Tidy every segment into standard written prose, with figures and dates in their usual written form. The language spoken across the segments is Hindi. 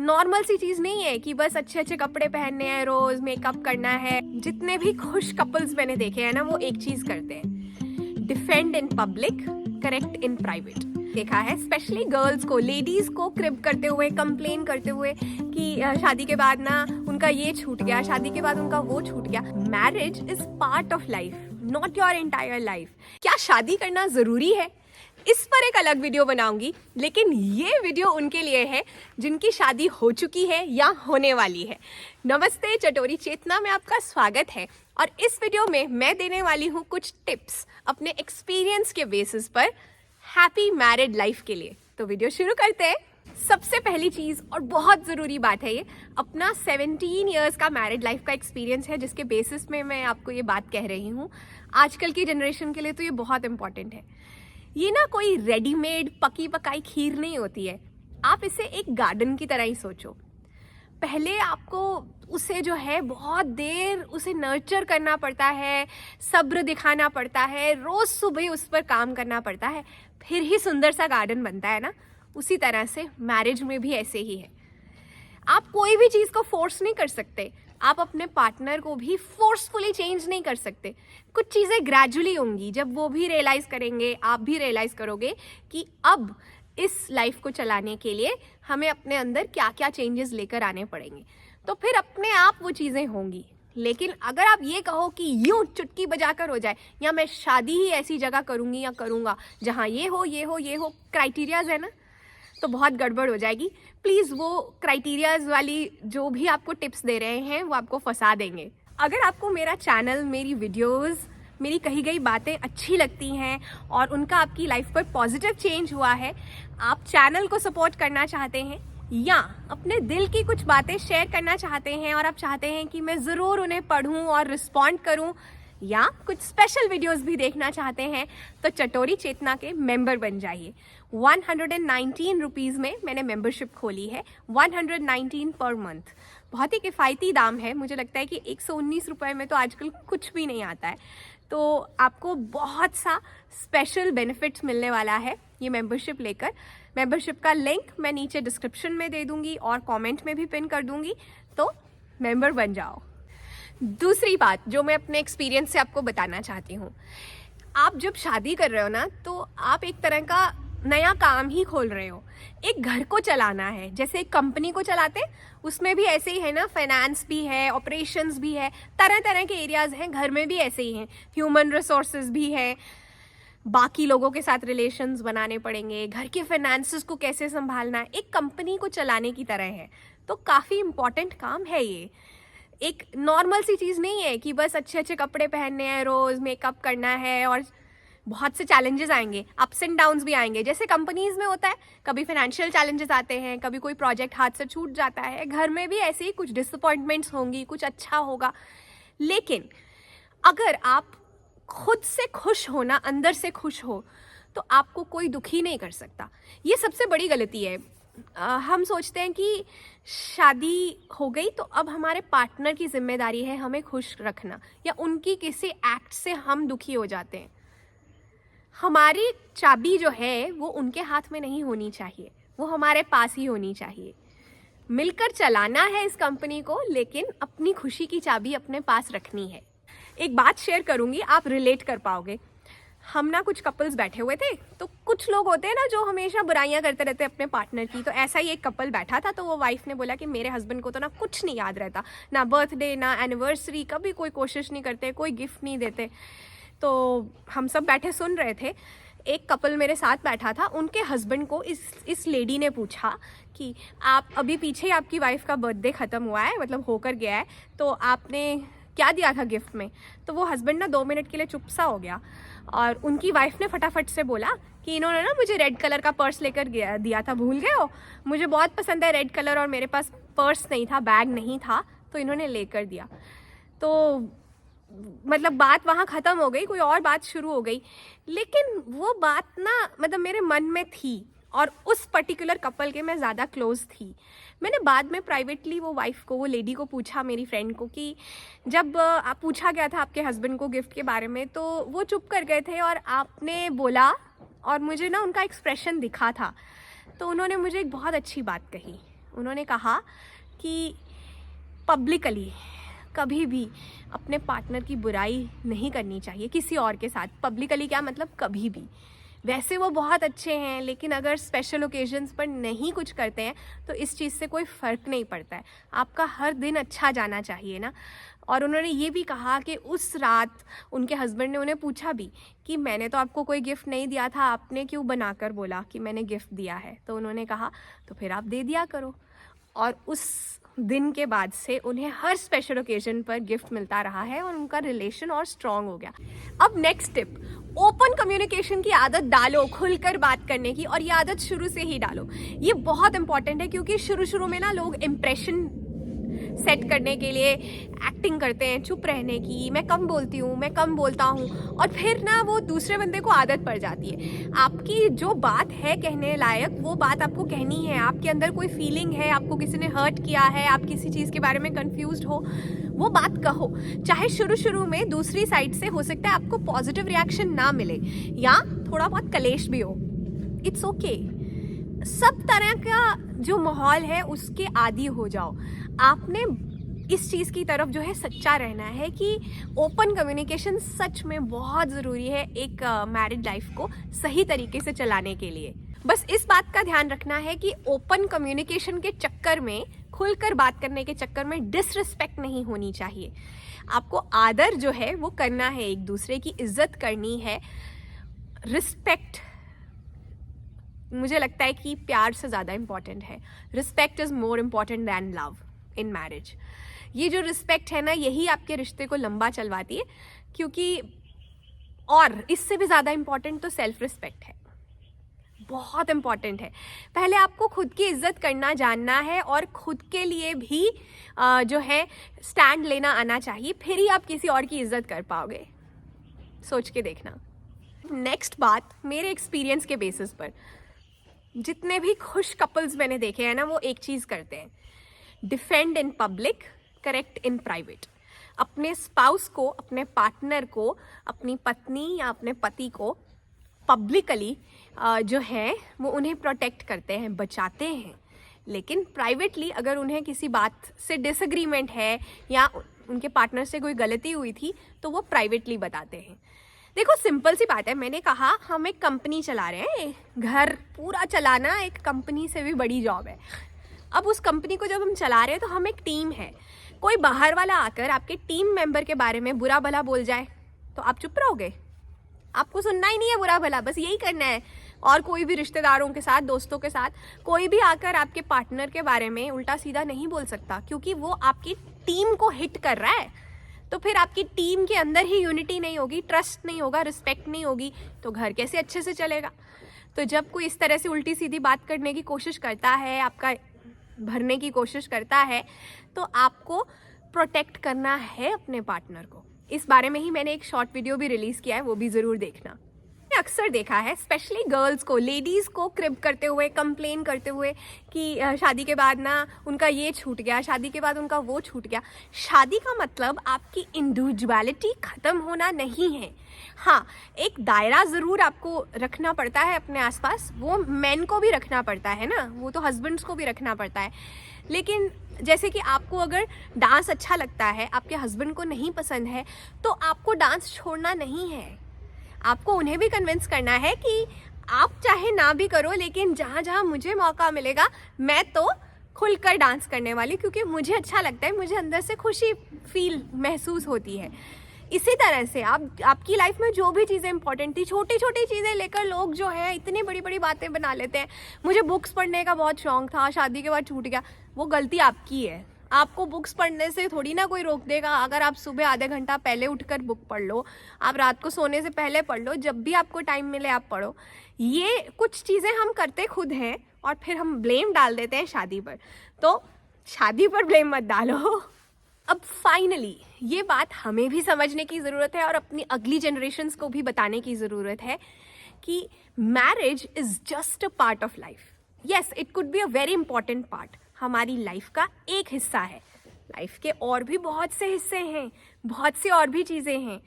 नॉर्मल सी चीज नहीं है कि बस अच्छे अच्छे कपड़े पहनने हैं, रोज मेकअप करना है। जितने भी खुश कपल्स मैंने देखे हैं ना, वो एक चीज करते हैं, defend in public, correct in private. देखा है स्पेशली गर्ल्स को, लेडीज को क्रिप करते हुए, कंप्लेन करते हुए कि शादी के बाद ना उनका ये छूट गया, शादी के बाद उनका वो छूट गया। Marriage is part of life, not your entire life. क्या शादी करना जरूरी है? इस पर एक अलग वीडियो बनाऊंगी, लेकिन ये वीडियो उनके लिए है जिनकी शादी हो चुकी है या होने वाली है। नमस्ते, चटोरी चेतना में आपका स्वागत है। और इस वीडियो में मैं देने वाली हूँ कुछ टिप्स अपने एक्सपीरियंस के बेसिस पर हैप्पी मैरिड लाइफ के लिए। तो वीडियो शुरू करते हैं। सबसे पहली चीज और बहुत जरूरी बात है, ये अपना 17 इयर्स का मैरिड लाइफ का एक्सपीरियंस है, जिसके बेसिस में मैं आपको ये बात कह रही हूँ। आजकल की जनरेशन के लिए तो ये बहुत इंपॉर्टेंट है। ये ना कोई रेडीमेड पकी पकाई खीर नहीं होती है। आप इसे एक गार्डन की तरह ही सोचो। पहले आपको उसे जो है बहुत देर उसे नर्चर करना पड़ता है, सब्र दिखाना पड़ता है, रोज सुबह उस पर काम करना पड़ता है, फिर ही सुंदर सा गार्डन बनता है ना। उसी तरह से मैरिज में भी ऐसे ही है। आप कोई भी चीज को फोर्स नहीं कर सकते। आप अपने पार्टनर को भी फोर्सफुली चेंज नहीं कर सकते। कुछ चीजें ग्रेजुअली होंगी, जब वो भी रियलाइज करेंगे, आप भी रियलाइज करोगे कि अब इस लाइफ को चलाने के लिए हमें अपने अंदर क्या क्या चेंजेस लेकर आने पड़ेंगे, तो फिर अपने आप वो चीजें होंगी। लेकिन अगर आप ये कहो कि यूं चुटकी बजाकर हो जाए, या मैं शादी ही ऐसी जगह करूंगी या करूंगा जहां ये हो ये हो ये हो, क्राइटेरियाज है ना, तो बहुत गड़बड़ हो जाएगी। प्लीज़ वो क्राइटेरियाज वाली जो भी आपको टिप्स दे रहे हैं वो आपको फंसा देंगे। अगर आपको मेरा चैनल, मेरी वीडियोस, मेरी कही गई बातें अच्छी लगती हैं और उनका आपकी लाइफ पर पॉजिटिव चेंज हुआ है, आप चैनल को सपोर्ट करना चाहते हैं या अपने दिल की कुछ बातें शेयर करना चाहते हैं और आप चाहते हैं कि मैं ज़रूर उन्हें पढ़ूं और रिस्पॉन्ड करूं, या कुछ स्पेशल वीडियोस भी देखना चाहते हैं, तो चटोरी चेतना के मेंबर बन जाइए। 119 रुपीज़ में मैंने मेंबरशिप खोली है, 119 पर मंथ। बहुत ही किफ़ायती दाम है। मुझे लगता है कि 119 रुपये में तो आजकल कुछ भी नहीं आता है। तो आपको बहुत सा स्पेशल बेनिफिट्स मिलने वाला है ये मेंबरशिप लेकर। मेंबरशिप का लिंक मैं नीचे डिस्क्रिप्शन में दे दूँगी और कॉमेंट में भी पिन कर दूँगी, तो मेंबर बन जाओ। दूसरी बात जो मैं अपने एक्सपीरियंस से आपको बताना चाहती हूँ, आप जब शादी कर रहे हो ना, तो आप एक तरह का नया काम ही खोल रहे हो। एक घर को चलाना है, जैसे एक कंपनी को चलाते, उसमें भी ऐसे ही है ना। फाइनेंस भी है, ऑपरेशंस भी है, तरह तरह के एरियाज हैं। घर में भी ऐसे ही हैं, ह्यूमन रिसोर्सेज भी है, बाकी लोगों के साथ रिलेशंस बनाने पड़ेंगे, घर के फाइनेंसेस को कैसे संभालना है, एक कंपनी को चलाने की तरह है। तो काफ़ी इम्पॉर्टेंट काम है ये। एक नॉर्मल सी चीज़ नहीं है कि बस अच्छे अच्छे कपड़े पहनने हैं, रोज़ मेकअप करना है, और बहुत से चैलेंजेस आएंगे, अप्स एंड डाउन्स भी आएंगे, जैसे कंपनीज में होता है। कभी फाइनेंशियल चैलेंजेस आते हैं, कभी कोई प्रोजेक्ट हाथ से छूट जाता है। घर में भी ऐसे ही कुछ डिसअपॉइंटमेंट्स होंगी, कुछ अच्छा होगा। लेकिन अगर आप खुद से खुश हो ना, अंदर से खुश हो, तो आपको कोई दुखी नहीं कर सकता। ये सबसे बड़ी गलती है। हम सोचते हैं कि शादी हो गई तो अब हमारे पार्टनर की जिम्मेदारी है हमें खुश रखना, या उनकी किसी एक्ट से हम दुखी हो जाते हैं। हमारी चाबी जो है वो उनके हाथ में नहीं होनी चाहिए, वो हमारे पास ही होनी चाहिए। मिलकर चलाना है इस कंपनी को, लेकिन अपनी खुशी की चाबी अपने पास रखनी है। एक बात शेयर करूंगी, आप रिलेट कर पाओगे। हम ना कुछ कपल्स बैठे हुए थे, तो कुछ लोग होते हैं ना जो हमेशा बुराइयां करते रहते हैं अपने पार्टनर की। तो ऐसा ही एक कपल बैठा था, तो वो वाइफ ने बोला कि मेरे हस्बैंड को तो ना कुछ नहीं याद रहता, ना बर्थडे ना एनिवर्सरी, कभी कोई कोशिश नहीं करते, कोई गिफ्ट नहीं देते। तो हम सब बैठे सुन रहे थे। एक कपल मेरे साथ बैठा था, उनके हस्बैंड को इस लेडी ने पूछा कि आप अभी पीछे ही आपकी वाइफ का बर्थडे ख़त्म हुआ है, मतलब होकर गया है, तो आपने क्या दिया था गिफ्ट में? तो वो हस्बैंड ना 2 मिनट के लिए चुप सा हो गया, और उनकी वाइफ ने फटाफट से बोला कि इन्होंने ना मुझे रेड कलर का पर्स लेकर दिया था, भूल गए हो? मुझे बहुत पसंद है रेड कलर, और मेरे पास पर्स नहीं था, बैग नहीं था, तो इन्होंने लेकर दिया। तो मतलब बात वहाँ ख़त्म हो गई, कोई और बात शुरू हो गई। लेकिन वो बात ना मतलब मेरे मन में थी, और उस पर्टिकुलर कपल के मैं ज़्यादा क्लोज थी। मैंने बाद में प्राइवेटली वो वाइफ को, वो लेडी को पूछा, मेरी फ्रेंड को, कि जब आप पूछा गया था आपके हस्बैंड को गिफ्ट के बारे में, तो वो चुप कर गए थे और आपने बोला, और मुझे ना उनका एक्सप्रेशन दिखा था। तो उन्होंने मुझे एक बहुत अच्छी बात कही। उन्होंने कहा कि पब्लिकली कभी भी अपने पार्टनर की बुराई नहीं करनी चाहिए किसी और के साथ। पब्लिकली क्या मतलब, कभी भी। वैसे वो बहुत अच्छे हैं, लेकिन अगर स्पेशल ओकेजन्स पर नहीं कुछ करते हैं तो इस चीज़ से कोई फ़र्क नहीं पड़ता है। आपका हर दिन अच्छा जाना चाहिए ना। और उन्होंने ये भी कहा कि उस रात उनके हस्बैंड ने उन्हें पूछा भी कि मैंने तो आपको कोई गिफ्ट नहीं दिया था, आपने क्यों बनाकर बोला कि मैंने गिफ्ट दिया है। तो उन्होंने कहा तो फिर आप दे दिया करो। और उस दिन के बाद से उन्हें हर स्पेशल ओकेजन पर गिफ्ट मिलता रहा है और उनका रिलेशन और स्ट्रांग हो गया। अब नेक्स्ट टिप, ओपन कम्युनिकेशन की आदत डालो, खुलकर बात करने की, और ये आदत शुरू से ही डालो। ये बहुत इंपॉर्टेंट है क्योंकि शुरू में ना लोग इम्प्रेशन सेट करने के लिए एक्टिंग करते हैं चुप रहने की, मैं कम बोलती हूँ, मैं कम बोलता हूँ, और फिर ना वो दूसरे बंदे को आदत पड़ जाती है। आपकी जो बात है कहने लायक वो बात आपको कहनी है। आपके अंदर कोई फीलिंग है, आपको किसी ने हर्ट किया है, आप किसी चीज़ के बारे में कंफ्यूज्ड हो, वो बात कहो। चाहे शुरू में दूसरी साइड से हो सकता है आपको पॉजिटिव रिएक्शन ना मिले या थोड़ा बहुत कलेश भी हो, इट्स ओके। सब तरह का जो माहौल है उसके आदी हो जाओ। आपने इस चीज़ की तरफ जो है सच्चा रहना है कि ओपन कम्युनिकेशन सच में बहुत ज़रूरी है एक मैरिड लाइफ को सही तरीके से चलाने के लिए। बस इस बात का ध्यान रखना है कि ओपन कम्युनिकेशन के चक्कर में, खुलकर बात करने के चक्कर में डिसरिस्पेक्ट नहीं होनी चाहिए। आपको आदर जो है वो करना है, एक दूसरे की इज्जत करनी है। रिस्पेक्ट मुझे लगता है कि प्यार से ज़्यादा इम्पॉर्टेंट है। Respect is more important than love in marriage. ये जो रिस्पेक्ट है ना, यही आपके रिश्ते को लंबा चलवाती है, क्योंकि और इससे भी ज़्यादा इम्पॉर्टेंट तो सेल्फ रिस्पेक्ट है, बहुत इम्पॉर्टेंट है। पहले आपको खुद की इज्जत करना जानना है और खुद के लिए भी जो है स्टैंड लेना आना चाहिए, फिर ही आप किसी और की इज्जत कर पाओगे। सोच के देखना। नेक्स्ट बात, मेरे एक्सपीरियंस के बेसिस पर जितने भी खुश कपल्स मैंने देखे हैं ना, वो एक चीज़ करते हैं, defend in public, correct in private. अपने स्पाउस को, अपने पार्टनर को, अपनी पत्नी या अपने पति को पब्लिकली जो है वो उन्हें प्रोटेक्ट करते हैं, बचाते हैं। लेकिन प्राइवेटली अगर उन्हें किसी बात से डिसएग्रीमेंट है या उनके पार्टनर से कोई गलती हुई थी तो वो प्राइवेटली बताते हैं। देखो सिंपल सी बात है, मैंने कहा हम एक कंपनी चला रहे हैं, घर पूरा चलाना एक कंपनी से भी बड़ी जॉब है। अब उस कंपनी को जब हम चला रहे हैं तो हम एक टीम है। कोई बाहर वाला आकर आपके टीम मेंबर के बारे में बुरा भला बोल जाए तो आप चुप रहोगे? आपको सुनना ही नहीं है बुरा भला, बस यही करना है। और कोई भी रिश्तेदारों के साथ, दोस्तों के साथ कोई भी आकर आपके पार्टनर के बारे में उल्टा सीधा नहीं बोल सकता, क्योंकि वो आपकी टीम को हिट कर रहा है। तो फिर आपकी टीम के अंदर ही यूनिटी नहीं होगी, ट्रस्ट नहीं होगा, रिस्पेक्ट नहीं होगी, तो घर कैसे अच्छे से चलेगा? तो जब कोई इस तरह से उल्टी सीधी बात करने की कोशिश करता है, आपका भरने की कोशिश करता है, तो आपको प्रोटेक्ट करना है अपने पार्टनर को। इस बारे में ही मैंने एक शॉर्ट वीडियो भी रिलीज़ किया है, वो भी ज़रूर देखना। मैंने अक्सर देखा है स्पेशली गर्ल्स को, लेडीज़ को क्रिब करते हुए, कंप्लेन करते हुए कि शादी के बाद ना उनका ये छूट गया, शादी के बाद उनका वो छूट गया। शादी का मतलब आपकी इंडिविजुअलिटी ख़त्म होना नहीं है। हाँ, एक दायरा ज़रूर आपको रखना पड़ता है अपने आसपास, वो मेन को भी रखना पड़ता है ना, वो तो हस्बैंड्स को भी रखना पड़ता है। लेकिन जैसे कि आपको अगर डांस अच्छा लगता है, आपके हस्बैंड को नहीं पसंद है, तो आपको डांस छोड़ना नहीं है। आपको उन्हें भी कन्विंस करना है कि आप चाहे ना भी करो, लेकिन जहाँ जहाँ मुझे मौका मिलेगा मैं तो खुलकर डांस करने वाली, क्योंकि मुझे अच्छा लगता है, मुझे अंदर से खुशी फील महसूस होती है। इसी तरह से आपकी लाइफ में जो भी चीज़ें इंपॉर्टेंट थी, छोटी छोटी चीज़ें लेकर लोग जो है इतनी बड़ी बड़ी बातें बना लेते हैं। मुझे बुक्स पढ़ने का बहुत शौक था, शादी के बाद छूट गया, वो गलती आपकी है। आपको बुक्स पढ़ने से थोड़ी ना कोई रोक देगा। अगर आप सुबह आधे घंटा पहले उठकर बुक पढ़ लो, आप रात को सोने से पहले पढ़ लो, जब भी आपको टाइम मिले आप पढ़ो। ये कुछ चीज़ें हम करते खुद हैं और फिर हम ब्लेम डाल देते हैं शादी पर, तो शादी पर ब्लेम मत डालो। अब फाइनली ये बात हमें भी समझने की ज़रूरत है और अपनी अगली जनरेशन्स को भी बताने की ज़रूरत है कि marriage is just a part of life. Yes, it could be a very important part, हमारी लाइफ का एक हिस्सा है। लाइफ के और भी बहुत से हिस्से हैं, बहुत सी और भी चीज़ें हैं।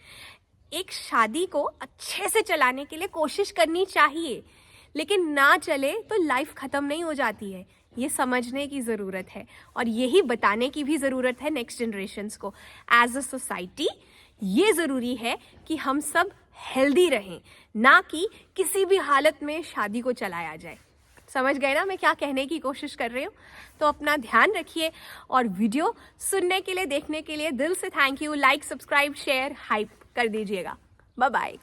एक शादी को अच्छे से चलाने के लिए कोशिश करनी चाहिए, लेकिन ना चले तो लाइफ ख़त्म नहीं हो जाती है। ये समझने की ज़रूरत है और यही बताने की भी ज़रूरत है नेक्स्ट जनरेशन्स को। एज अ सोसाइटी ये ज़रूरी है कि हम सब हेल्दी रहें, ना कि किसी भी हालत में शादी को चलाया जाए। समझ गए ना मैं क्या कहने की कोशिश कर रही हूँ? तो अपना ध्यान रखिए और वीडियो सुनने के लिए, देखने के लिए दिल से thank you. Like, subscribe, share, hype कर दीजिएगा। Bye bye.